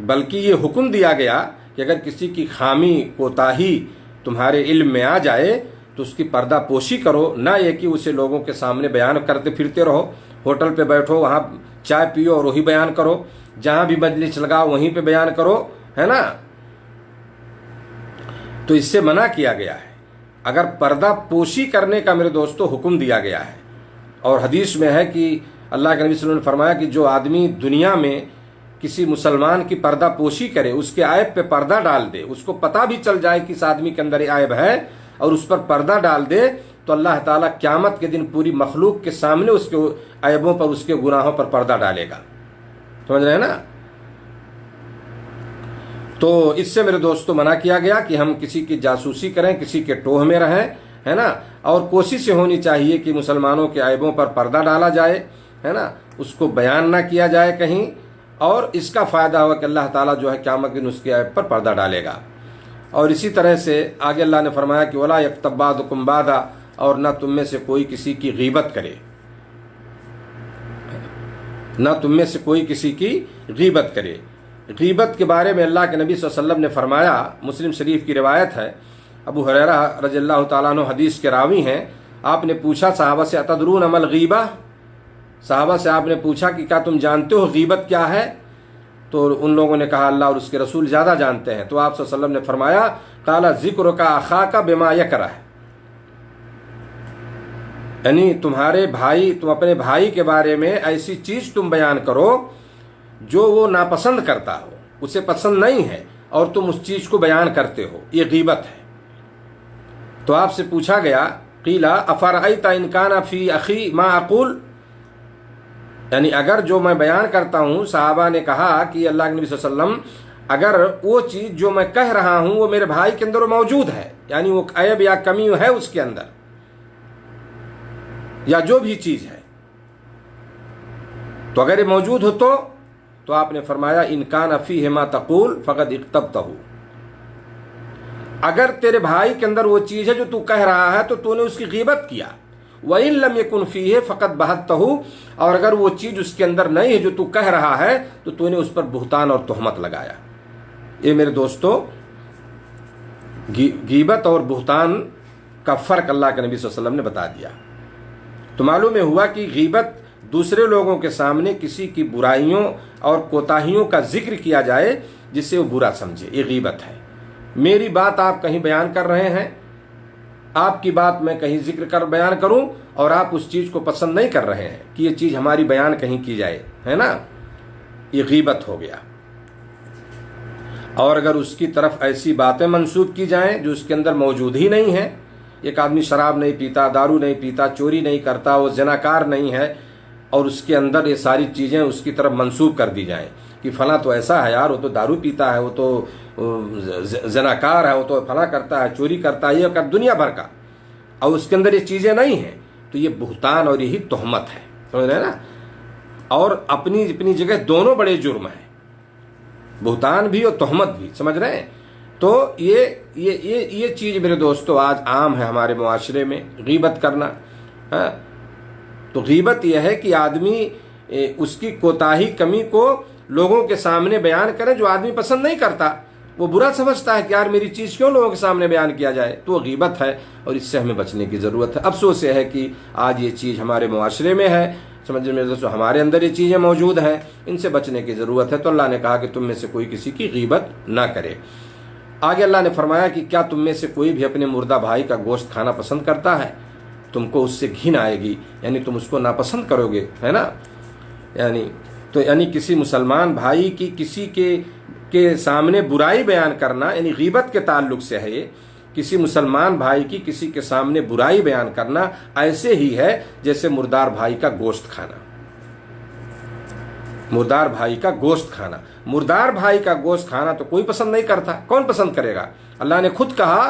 [SPEAKER 1] بلکہ یہ حکم دیا گیا کہ اگر کسی کی خامی کوتاہی تمہارے علم میں آ جائے تو اس کی پردہ پوشی کرو، نہ یہ کہ اسے لوگوں کے سامنے بیان کرتے پھرتے رہو، ہوٹل پہ بیٹھو وہاں چائے پیو اور وہی بیان کرو، جہاں بھی مجلس لگاؤ وہیں پہ بیان کرو، ہے نا۔ تو اس سے منع کیا گیا ہے۔ اگر پردہ پوشی کرنے کا میرے دوستو حکم دیا گیا ہے، اور حدیث میں ہے کہ اللہ کے نبی صلی اللہ علیہ وسلم نے فرمایا کہ جو آدمی دنیا میں کسی مسلمان کی پردہ پوشی کرے، اس کے عیب پہ پردہ ڈال دے، اس کو پتہ بھی چل جائے کہ اس آدمی کے اندر عیب ہے اور اس پر پردہ ڈال دے، تو اللہ تعالیٰ قیامت کے دن پوری مخلوق کے سامنے اس کے عیبوں پر، اس کے گناہوں پر پردہ ڈالے گا، سمجھ رہے ہیں نا۔ تو اس سے میرے دوستو منع کیا گیا کہ ہم کسی کی جاسوسی کریں، کسی کے ٹوہ میں رہیں، ہے نا، اور کوشش ہونی چاہیے کہ مسلمانوں کے عیبوں پر پردہ ڈالا جائے، ہے نا، اس کو بیان نہ کیا جائے کہیں، اور اس کا فائدہ ہوا کہ اللہ تعالیٰ جو ہے قیامت کے دن اس کے عیب پر پردہ ڈالے گا۔ اور اسی طرح سے آگے اللہ نے فرمایا کہ وَلَا يَغْتَب بَعْضُكُم بَعْضًا، اور نہ تم میں سے کوئی کسی کی غیبت کرے، نہ تم میں سے کوئی کسی کی غیبت کرے۔ غیبت کے بارے میں اللہ کے نبی صلی اللہ علیہ وسلم نے فرمایا، مسلم شریف کی روایت ہے، ابو ہریرہ رضی اللہ تعالیٰ عنہ حدیث کے راوی ہیں، آپ نے پوچھا صحابہ سے اتدرون ما الغیبہ، صحابہ سے آپ نے پوچھا کہ کیا تم جانتے ہو غیبت کیا ہے؟ تو ان لوگوں نے کہا اللہ اور اس کے رسول زیادہ جانتے ہیں۔ تو آپ صلی اللہ علیہ وسلم نے فرمایا قال ذکرک اخاک بما یکرہ، یعنی تمہارے بھائی، تم اپنے بھائی کے بارے میں ایسی چیز تم بیان کرو جو وہ ناپسند کرتا ہو، اسے پسند نہیں ہے، اور تم اس چیز کو بیان کرتے ہو، یہ غیبت ہے۔ تو آپ سے پوچھا گیا قیل افرأیت ان کان فی اخی ما اقول، یعنی اگر جو میں بیان کرتا ہوں، صحابہ نے کہا کہ اللہ کے نبی صلی اللہ علیہ وسلم اگر وہ چیز جو میں کہہ رہا ہوں وہ میرے بھائی کے اندر موجود ہے، یعنی وہ عیب یا کمی ہے اس کے اندر، یا جو بھی چیز ہے، تو اگر یہ موجود ہو تو آپ نے فرمایا ان کان فیہ ما تقول فقد اغتبتہ، اگر تیرے بھائی کے اندر وہ چیز ہے جو تو کہہ رہا ہے تو تو نے اس کی غیبت کیا، وَإِن لَمْ يَكُنْ فِيهِ فَقَدْ بَهَتَّهُ، اور اگر وہ چیز اس کے اندر نہیں ہے جو تو کہہ رہا ہے تو تو نے اس پر بہتان اور تہمت لگایا۔ یہ میرے دوستو غیبت اور بہتان کا فرق اللہ کے نبی صلی اللہ علیہ وسلم نے بتا دیا۔ تو معلوم ہوا کہ غیبت دوسرے لوگوں کے سامنے کسی کی برائیوں اور کوتاہیوں کا ذکر کیا جائے جس سے وہ برا سمجھے، یہ غیبت ہے۔ میری بات آپ کہیں بیان کر رہے ہیں، آپ کی بات میں کہیں ذکر کر بیان کروں اور آپ اس چیز کو پسند نہیں کر رہے ہیں کہ یہ چیز ہماری بیان کہیں کی جائے، ہے نا، یہ غیبت ہو گیا۔ اور اگر اس کی طرف ایسی باتیں منسوب کی جائیں جو اس کے اندر موجود ہی نہیں ہیں، ایک آدمی شراب نہیں پیتا، دارو نہیں پیتا، چوری نہیں کرتا، وہ زناکار نہیں ہے، اور اس کے اندر یہ ساری چیزیں اس کی طرف منسوب کر دی جائیں کہ فلاں تو ایسا ہے یار، وہ تو دارو پیتا ہے، وہ تو زناکار ہے، وہ تو فلاں کرتا ہے، چوری کرتا ہے، یہ کر دنیا بھر کا، اور اس کے اندر یہ چیزیں نہیں ہیں، تو یہ بہتان اور یہی تہمت ہے، سمجھ رہے ہیں نا۔ اور اپنی اپنی جگہ دونوں بڑے جرم ہیں، بہتان بھی اور تہمت بھی، سمجھ رہے ہیں۔ تو یہ چیز میرے دوستو آج عام ہے ہمارے معاشرے میں، غیبت کرنا۔ تو غیبت یہ ہے کہ آدمی اس کی کوتاہی کمی کو لوگوں کے سامنے بیان کرے جو آدمی پسند نہیں کرتا، وہ برا سمجھتا ہے کہ یار میری چیز کیوں لوگوں کے سامنے بیان کیا جائے، تو وہ غیبت ہے، اور اس سے ہمیں بچنے کی ضرورت ہے۔ افسوس یہ ہے کہ آج یہ چیز ہمارے معاشرے میں ہے، سمجھ میں دوستو ہمارے اندر یہ چیزیں موجود ہیں، ان سے بچنے کی ضرورت ہے۔ تو اللہ نے کہا کہ تم میں سے کوئی کسی کی غیبت نہ کرے۔ آگے اللہ نے فرمایا کہ کیا تم میں سے کوئی بھی اپنے مردہ بھائی کا گوشت کھانا پسند کرتا ہے؟ تم کو اس سے گھن آئے گی، یعنی تم اس کو ناپسند کرو گے، ہے نا؟ یعنی کسی مسلمان بھائی کی کسی کے سامنے برائی بیان کرنا، یعنی غیبت کے تعلق سے ہے یہ، کسی مسلمان بھائی کی کسی کے سامنے برائی بیان کرنا ایسے ہی ہے جیسے مردار بھائی کا گوشت کھانا۔ مردار بھائی کا گوشت کھانا، مردار بھائی کا گوشت کھانا تو کوئی پسند نہیں کرتا، کون پسند کرے گا؟ اللہ نے خود کہا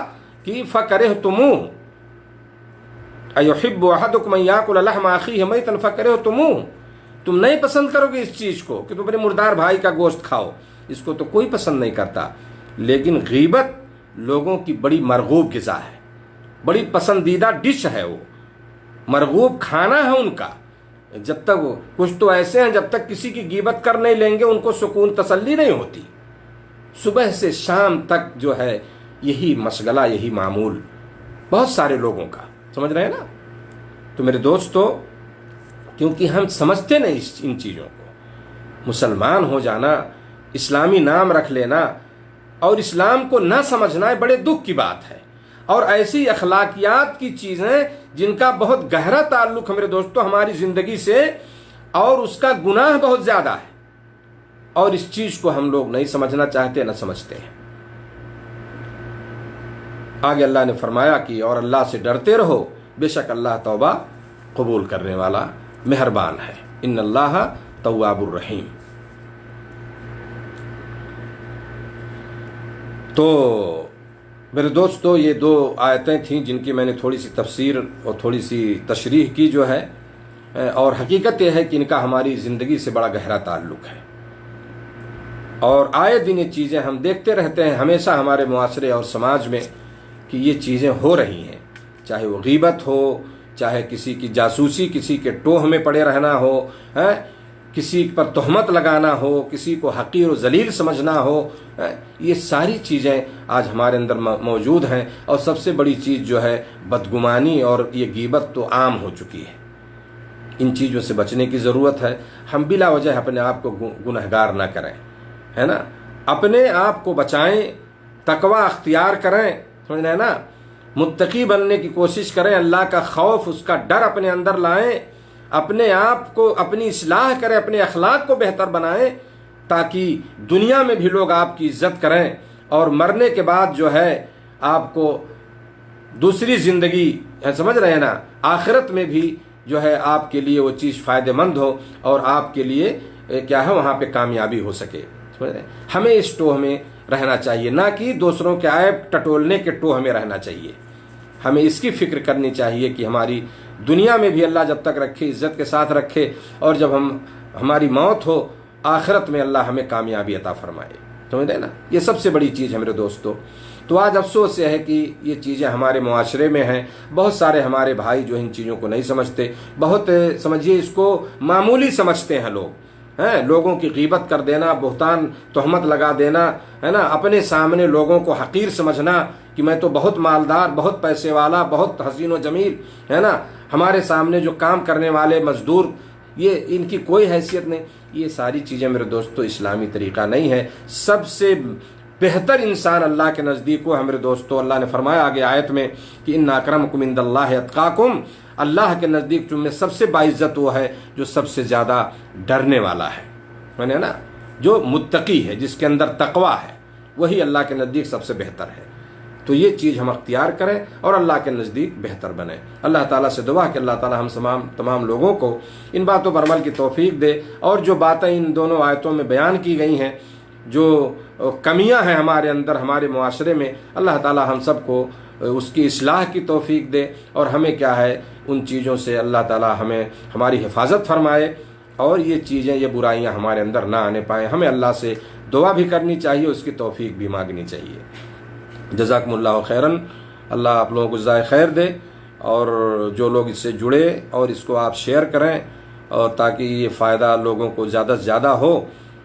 [SPEAKER 1] کہ فَكَرِهْتُمُوهُ أَيُحِبُّ أَحَدُكُمْ أَن يَأْكُلَ لَحْمَ أَخِيهِ مَيْتًا فَكَرِهْتُمُوهُ، تم نہیں پسند کرو گے اس چیز کو کہ تم اپنے مردار بھائی کا گوشت کھاؤ، اس کو تو کوئی پسند نہیں کرتا۔ لیکن غیبت لوگوں کی بڑی مرغوب غذا ہے، بڑی پسندیدہ ڈش ہے، وہ مرغوب کھانا ہے ان کا۔ جب تک کچھ تو ایسے ہیں جب تک کسی کی غیبت کر نہیں لیں گے ان کو سکون تسلی نہیں ہوتی، صبح سے شام تک جو ہے یہی مشغلہ، یہی معمول بہت سارے لوگوں کا، سمجھ رہے ہیں نا؟ تو میرے دوستو، کیونکہ ہم سمجھتے نہیں ان چیزوں کو، مسلمان ہو جانا، اسلامی نام رکھ لینا اور اسلام کو نہ سمجھنا بڑے دکھ کی بات ہے۔ اور ایسی اخلاقیات کی چیزیں جن کا بہت گہرا تعلق ہے میرے دوستو ہماری زندگی سے، اور اس کا گناہ بہت زیادہ ہے، اور اس چیز کو ہم لوگ نہیں سمجھنا چاہتے، نہ سمجھتے ہیں۔ آگے اللہ نے فرمایا کہ اور اللہ سے ڈرتے رہو، بے شک اللہ توبہ قبول کرنے والا مہربان ہے، ان اللہ تواب الرحیم۔ تو میرے دوستو یہ دو آیتیں تھیں جن کی میں نے تھوڑی سی تفسیر اور تھوڑی سی تشریح کی جو ہے، اور حقیقت یہ ہے کہ ان کا ہماری زندگی سے بڑا گہرا تعلق ہے، اور آئے دن یہ چیزیں ہم دیکھتے رہتے ہیں ہمیشہ ہمارے معاشرے اور سماج میں کہ یہ چیزیں ہو رہی ہیں، چاہے وہ غیبت ہو، چاہے کسی کی جاسوسی، کسی کے ٹوہ میں پڑے رہنا ہو، کسی پر تہمت لگانا ہو، کسی کو حقیر و ذلیل سمجھنا ہو، یہ ساری چیزیں آج ہمارے اندر موجود ہیں۔ اور سب سے بڑی چیز جو ہے بدگمانی اور یہ غیبت تو عام ہو چکی ہے۔ ان چیزوں سے بچنے کی ضرورت ہے، ہم بلا وجہ اپنے آپ کو گنہگار نہ کریں، ہے نا؟ اپنے آپ کو بچائیں، تقوی اختیار کریں، سمجھ رہے ہیں نا؟ متقی بننے کی کوشش کریں، اللہ کا خوف، اس کا ڈر اپنے اندر لائیں، اپنے آپ کو اپنی اصلاح کریں، اپنے اخلاق کو بہتر بنائیں، تاکہ دنیا میں بھی لوگ آپ کی عزت کریں، اور مرنے کے بعد جو ہے آپ کو دوسری زندگی، سمجھ رہے ہیں نا، آخرت میں بھی جو ہے آپ کے لیے وہ چیز فائدہ مند ہو، اور آپ کے لیے کیا ہے وہاں پہ کامیابی ہو سکے، سمجھ رہے ہیں؟ ہمیں اس ٹوہ میں رہنا چاہیے، نہ کہ دوسروں کے عیب ٹٹولنے کے ٹوہ میں رہنا چاہیے۔ ہمیں اس کی فکر کرنی چاہیے کہ ہماری دنیا میں بھی اللہ جب تک رکھے، عزت کے ساتھ رکھے، اور جب ہماری موت ہو آخرت میں اللہ ہمیں کامیابی عطا فرمائے، سمجھ رہے نا؟ یہ سب سے بڑی چیز ہے میرے دوستو۔ تو آج افسوس یہ ہے کہ یہ چیزیں ہمارے معاشرے میں ہیں، بہت سارے ہمارے بھائی جو ان چیزوں کو نہیں سمجھتے، بہت سمجھیے اس کو معمولی سمجھتے ہیں لوگ، لوگوں کی غیبت کر دینا، بہتان تہمت لگا دینا، ہے نا؟ اپنے سامنے لوگوں کو حقیر سمجھنا کہ میں تو بہت مالدار، بہت پیسے والا، بہت حسین و جمیل، ہے نا؟ ہمارے سامنے جو کام کرنے والے مزدور، یہ ان کی کوئی حیثیت نہیں۔ یہ ساری چیزیں میرے دوستو اسلامی طریقہ نہیں ہے۔ سب سے بہتر انسان اللہ کے نزدیک وہ ہے میرے دوستو۔ اللہ نے فرمایا آگے آیت میں کہ ان اکرمکم عند اللہ اتقاکم، اللہ کے نزدیک تم میں سب سے باعزت وہ ہے جو سب سے زیادہ ڈرنے والا ہے، میں نے نا، جو متقی ہے، جس کے اندر تقوی ہے، وہی اللہ کے نزدیک سب سے بہتر ہے۔ تو یہ چیز ہم اختیار کریں اور اللہ کے نزدیک بہتر بنیں۔ اللہ تعالیٰ سے دعا کہ اللہ تعالیٰ ہم تمام لوگوں کو ان باتوں پر عمل کی توفیق دے، اور جو باتیں ان دونوں آیتوں میں بیان کی گئی ہیں، جو کمیاں ہیں ہمارے اندر، ہمارے معاشرے میں، اللہ تعالیٰ ہم سب کو اس کی اصلاح کی توفیق دے، اور ہمیں کیا ہے ان چیزوں سے اللہ تعالیٰ ہمیں ہماری حفاظت فرمائے، اور یہ چیزیں، یہ برائیاں ہمارے اندر نہ آنے پائیں۔ ہمیں اللہ سے دعا بھی کرنی چاہیے، اس کی توفیق بھی مانگنی چاہیے۔ جزاکم اللہ خیراً، اللہ آپ لوگوں کو جزائے خیر دے، اور جو لوگ اس سے جڑے اور اس کو آپ شیئر کریں، اور تاکہ یہ فائدہ لوگوں کو زیادہ سے زیادہ ہو،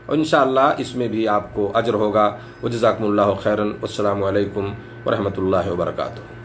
[SPEAKER 1] اور انشاءاللہ اس میں بھی آپ کو اجر ہوگا۔ وجزاکم اللہ خیرا، والسلام علیکم ورحمۃ اللہ وبرکاتہ۔